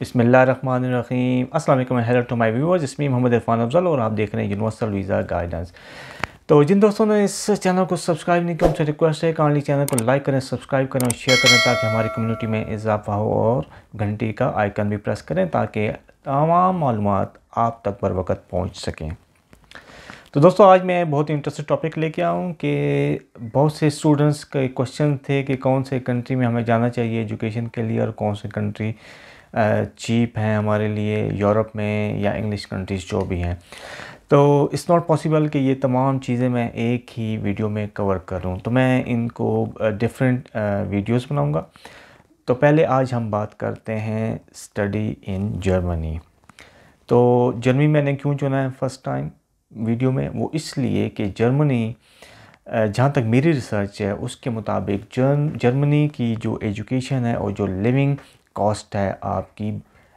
बिस्मिल्लाहिर्रहमानिर्रहीम। अस्सलाम वालेकुम, हेलो टू माय व्यूअर्स, इसमें मोहम्मद इरफान अफजल और आप देख रहे हैं यूनिवर्सल वीज़ा गाइडेंस। तो जिन दोस्तों ने इस चैनल को सब्सक्राइब नहीं किया उनसे रिक्वेस्ट है काइंडली चैनल को लाइक करें, सब्सक्राइब करें और शेयर करें ताकि हमारी कम्युनिटी में इजाफा हो, और घंटी का आइकन भी प्रेस करें ताकि तमाम मालूमात आप तक बर वक्त पहुँच सकें। तो दोस्तों आज मैं बहुत ही इंटरेस्टिंग टॉपिक लेके आया हूँ कि बहुत से स्टूडेंट्स के क्वेश्चन थे कि कौन से कंट्री में हमें जाना चाहिए एजुकेशन के लिए और कौन से कंट्री चीप हैं हमारे लिए, यूरोप में या इंग्लिश कंट्रीज़ जो भी हैं। तो इट्स नॉट पॉसिबल कि ये तमाम चीज़ें मैं एक ही वीडियो में कवर करूँ, तो मैं इनको डिफरेंट वीडियोस बनाऊँगा। तो पहले आज हम बात करते हैं स्टडी इन जर्मनी। तो जर्मनी मैंने क्यों चुना है फर्स्ट टाइम वीडियो में, वो इसलिए कि जर्मनी जहाँ तक मेरी रिसर्च है उसके मुताबिक जर्मनी की जो एजुकेशन है और जो लिविंग कॉस्ट है आपकी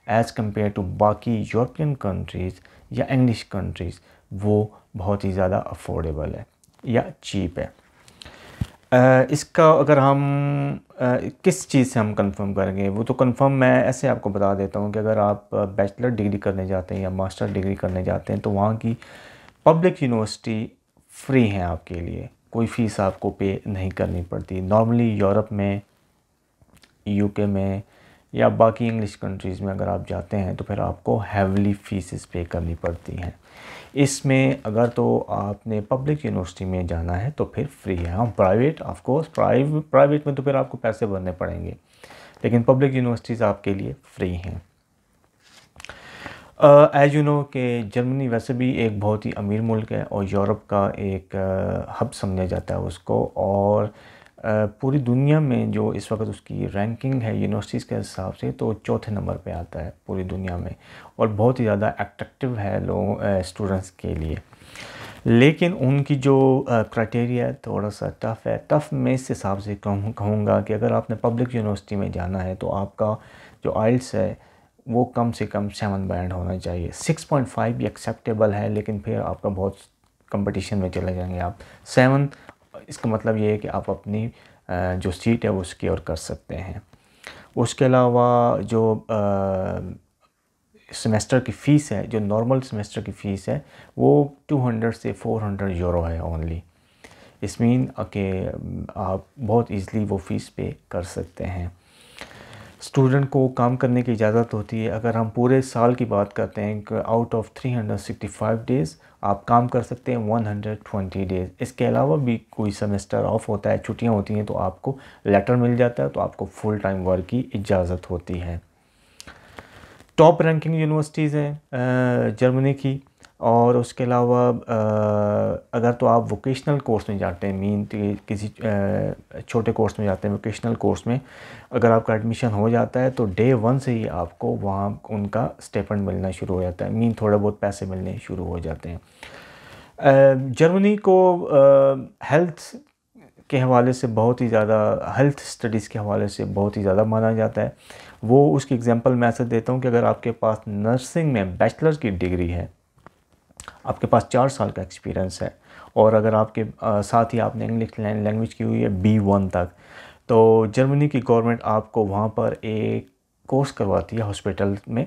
एज़ कम्पेयर टू बाकी यूरोपियन कंट्रीज़ या इंग्लिश कंट्रीज़, वो बहुत ही ज़्यादा अफोर्डेबल है या चीप है। इसका अगर हम किस चीज़ से हम कंफर्म करेंगे, वो तो कंफर्म मैं ऐसे आपको बता देता हूँ कि अगर आप बैचलर डिग्री करने जाते हैं या मास्टर डिग्री करने जाते हैं तो वहाँ की पब्लिक यूनिवर्सिटी फ्री हैं आपके लिए, कोई फ़ीस आपको पे नहीं करनी पड़ती। नॉर्मली यूरोप में, यूके में या बाकी इंग्लिश कंट्रीज़ में अगर आप जाते हैं तो फिर आपको हैवली फीसेस पे करनी पड़ती हैं। इसमें अगर तो आपने पब्लिक यूनिवर्सिटी में जाना है तो फिर फ्री है। हाँ, प्राइवेट ऑफ कोर्स प्राइवेट में तो फिर आपको पैसे भरने पड़ेंगे, लेकिन पब्लिक यूनिवर्सिटीज़ आपके लिए फ्री हैं। एज यू नो कि जर्मनी वैसे भी एक बहुत ही अमीर मुल्क है और यूरोप का एक हब समझा जाता है उसको, और पूरी दुनिया में जो इस वक्त उसकी रैंकिंग है यूनिवर्सिटीज़ के हिसाब से तो चौथे नंबर पे आता है पूरी दुनिया में, और बहुत ही ज़्यादा अट्रैक्टिव है स्टूडेंट्स के लिए। लेकिन उनकी जो क्राइटेरिया है थोड़ा सा टफ़ है। टफ़ मैं इस हिसाब से कहूँगा कि अगर आपने पब्लिक यूनिवर्सिटी में जाना है तो आपका जो आइल्स है वो कम से कम 7 बैंड होना चाहिए। 6.5 भी एक्सेप्टेबल है, लेकिन फिर आपका बहुत कंपटीशन में चले जाएंगे आप। 7 इसका मतलब ये है कि आप अपनी जो सीट है वो सिक्योर कर सकते हैं। उसके अलावा जो सेमेस्टर की फ़ीस है, जो नॉर्मल सेमेस्टर की फ़ीस है वो 200 से 400 यूरो है ओनली। इस मीन कि आप बहुत ईज़िली वो फ़ीस पे कर सकते हैं। स्टूडेंट को काम करने की इजाज़त होती है। अगर हम पूरे साल की बात करते हैं कि आउट ऑफ 365 डेज़ आप काम कर सकते हैं 120 डेज़। इसके अलावा भी कोई सेमेस्टर ऑफ होता है, छुट्टियां होती हैं, तो आपको लेटर मिल जाता है, तो आपको फुल टाइम वर्क की इजाज़त होती है। टॉप रैंकिंग यूनिवर्सिटीज़ हैं जर्मनी की, और उसके अलावा अगर तो आप वोकेशनल कोर्स में जाते हैं, मीन किसी छोटे कोर्स में जाते हैं, वोकेशनल कोर्स में अगर आपका एडमिशन हो जाता है तो डे 1 से ही आपको वहाँ उनका स्टाइपेंड मिलना शुरू हो जाता है, मीन थोड़े बहुत पैसे मिलने शुरू हो जाते हैं। जर्मनी को हेल्थ के हवाले से बहुत ही ज़्यादा, हेल्थ स्टडीज़ के हवाले से बहुत ही ज़्यादा माना जाता है। वो उसकी एग्जांपल मैं ऐसे देता हूँ कि अगर आपके पास नर्सिंग में बैचलर की डिग्री है, आपके पास 4 साल का एक्सपीरियंस है, और अगर आपके साथ ही आपने इंग्लिश लैंग्वेज की हुई है B1 तक, तो जर्मनी की गवर्नमेंट आपको वहाँ पर एक कोर्स करवाती है, हॉस्पिटल में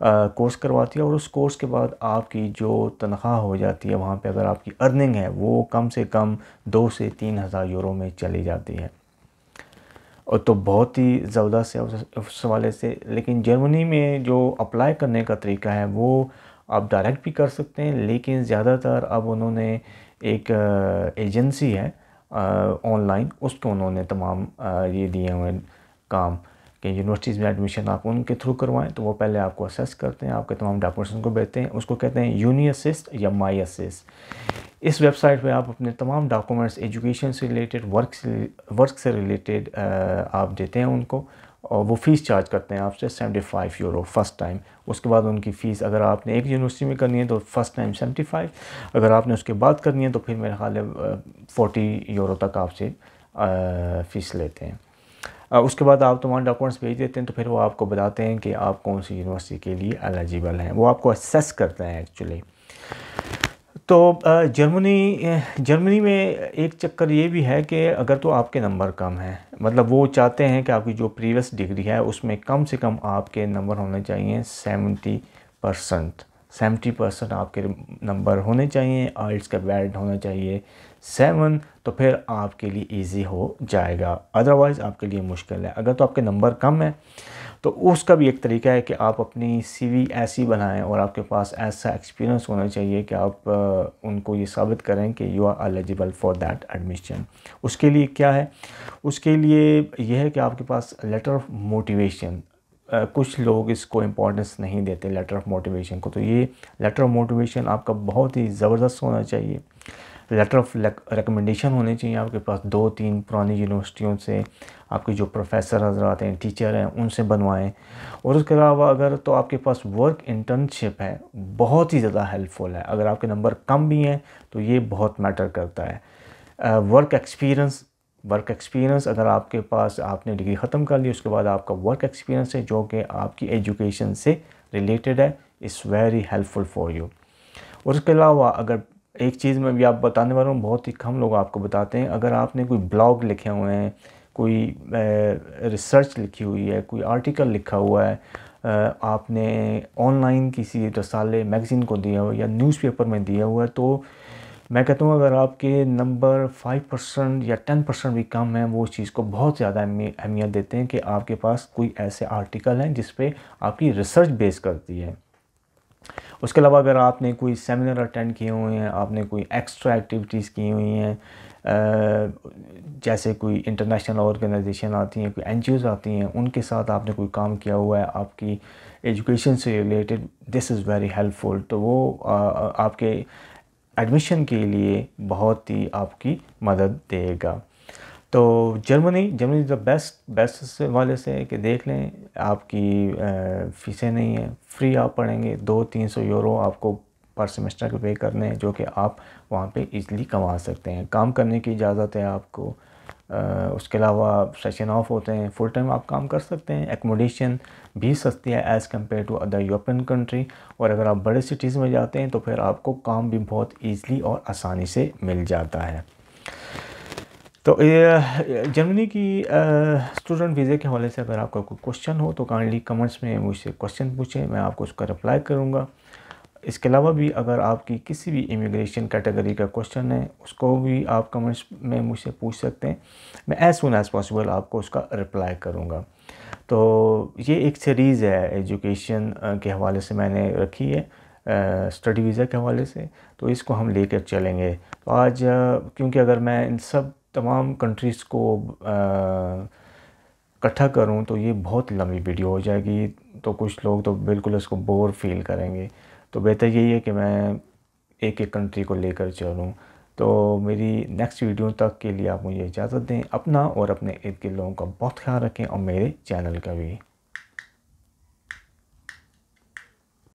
कोर्स करवाती है, और उस कोर्स के बाद आपकी जो तनख्वाह हो जाती है वहाँ पे, अगर आपकी अर्निंग है वो कम से कम 2 से 3 हज़ार यूरो में चली जाती है, और तो बहुत ही ज़बरदस्त है उस हवाले से। लेकिन जर्मनी में जो अप्लाई करने का तरीका है वो आप डायरेक्ट भी कर सकते हैं, लेकिन ज़्यादातर अब उन्होंने एक एजेंसी है ऑनलाइन, उसको उन्होंने तमाम ये दिए हुए काम कि यूनिवर्सिटीज़ में एडमिशन आप उनके थ्रू करवाएं। तो वो पहले आपको असेस करते हैं, आपके तमाम डॉक्यूमेंट्स को भेजते हैं, उसको कहते हैं यूनी असिस्ट या माई असिस्ट। इस वेबसाइट पे आप अपने तमाम डॉक्यूमेंट्स, एजुकेशन से रिलेटेड, वर्क से रिलेटेड आप देते हैं उनको, और वो फ़ीस चार्ज करते हैं आपसे 75 यूरो फ़र्स्ट टाइम। उसके बाद उनकी फ़ीस अगर आपने एक यूनिवर्सिटी में करनी है तो फ़र्स्ट टाइम 75, अगर आपने उसके बाद करनी है तो फिर मेरे ख्याल है 40 यूरो तक आपसे फ़ीस लेते हैं। उसके बाद आप तमाम डॉक्यूमेंट्स भेज देते हैं तो फिर वो आपको बताते हैं कि आप कौन सी यूनिवर्सिटी के लिए एलिजिबल हैं। वो आपको असेस करते हैं एक्चुअली। तो जर्मनी में एक चक्कर ये भी है कि अगर तो आपके नंबर कम हैं, मतलब वो चाहते हैं कि आपकी जो प्रीवियस डिग्री है उसमें कम से कम आपके नंबर होने चाहिए 70% आपके नंबर होने चाहिए। आइल्स का बैंड होना चाहिए 7, तो फिर आपके लिए इजी हो जाएगा, अदरवाइज़ आपके लिए मुश्किल है। अगर तो आपके नंबर कम है तो उसका भी एक तरीका है कि आप अपनी सीवी ऐसी बनाएं और आपके पास ऐसा एक्सपीरियंस होना चाहिए कि आप उनको ये साबित करें कि you are eligible for that admission. उसके लिए क्या है, उसके लिए यह है कि आपके पास लेटर ऑफ मोटिवेशन, कुछ लोग इसको इम्पोर्टेंस नहीं देते लेटर ऑफ मोटिवेशन को, तो ये लेटर ऑफ मोटिवेशन आपका बहुत ही ज़बरदस्त होना चाहिए। लेटर ऑफ रिकमेंडेशन होने चाहिए आपके पास 2-3 पुरानी यूनिवर्सिटियों से, आपके जो प्रोफेसर हजरात हैं, टीचर हैं, उनसे बनवाएं। और उसके अलावा अगर तो आपके पास वर्क इंटर्नशिप है, बहुत ही ज़्यादा हेल्पफुल है। अगर आपके नंबर कम भी हैं तो ये बहुत मैटर करता है। वर्क एक्सपीरियंस अगर आपके पास, आपने डिग्री ख़त्म कर ली, उसके बाद आपका वर्क एक्सपीरियंस है जो कि आपकी एजुकेशन से रिलेटेड है, is very helpful for you. और उसके अलावा अगर एक चीज़ मैं भी आप बताने वाला हूँ, बहुत ही कम लोग आपको बताते हैं, अगर आपने कोई ब्लॉग लिखे हुए हैं, कोई रिसर्च लिखी हुई है, कोई आर्टिकल लिखा हुआ है, आपने ऑनलाइन किसी रसाले मैगज़ीन को दिया हुआ या न्यूज़पेपर में दिया हुआ है, तो मैं कहता हूँ अगर आपके नंबर 5% या 10% भी कम है, वो उस चीज़ को बहुत ज़्यादा अहमियत देते हैं कि आपके पास कोई ऐसे आर्टिकल हैं जिस पे आपकी रिसर्च बेस करती है। उसके अलावा अगर आपने कोई सेमिनार अटेंड किए हुए हैं, आपने कोई एक्स्ट्रा एक्टिविटीज़ की हुई हैं, जैसे कोई इंटरनेशनल ऑर्गेनाइजेशन आती हैं, कोई एनजीओज़ आती हैं, उनके साथ आपने कोई काम किया हुआ है आपकी एजुकेशन से related, this is very helpful. तो वो आपके एडमिशन के लिए बहुत ही आपकी मदद देगा। तो जर्मनी द बेस्ट वाले से कि देख लें, आपकी फ़ीसें नहीं हैं, फ्री आप पढ़ेंगे। 200-300 यूरो आपको पर सेमेस्टर के पे करने हैं, जो कि आप वहाँ पे इजीली कमा सकते हैं। काम करने की इजाज़त है आपको। उसके अलावा सेशन ऑफ होते हैं, फुल टाइम आप काम कर सकते हैं। एकोमोडेशन भी सस्ती है as compare to other European country. और अगर आप बड़े सिटीज़ में जाते हैं तो फिर आपको काम भी बहुत ईज़िली और आसानी से मिल जाता है। तो जर्मनी की स्टूडेंट वीज़े के हवाले से अगर आपका कोई क्वेश्चन हो तो काइंडली कमेंट्स में मुझसे क्वेश्चन पूछें, मैं आपको उसका रिप्लाई करूँगा। इसके अलावा भी अगर आपकी किसी भी इमिग्रेशन कैटेगरी का क्वेश्चन है, उसको भी आप कमेंट्स में मुझसे पूछ सकते हैं। मैं एज़ सून एज़ पॉसिबल आपको उसका रिप्लाई करूँगा। तो ये एक सीरीज़ है एजुकेशन के हवाले से मैंने रखी है, स्टडी वीज़ा के हवाले से, तो इसको हम लेकर चलेंगे। तो आज क्योंकि अगर मैं इन सब तमाम कंट्रीज़ को इकट्ठा करूं तो ये बहुत लंबी वीडियो हो जाएगी, तो कुछ लोग तो बिल्कुल इसको बोर फील करेंगे। तो बेहतर यही है कि मैं एक एक कंट्री को लेकर चलूं। तो मेरी नेक्स्ट वीडियो तक के लिए आप मुझे इजाज़त दें। अपना और अपने इर्द गिर्द लोगों का बहुत ख्याल रखें और मेरे चैनल का भी।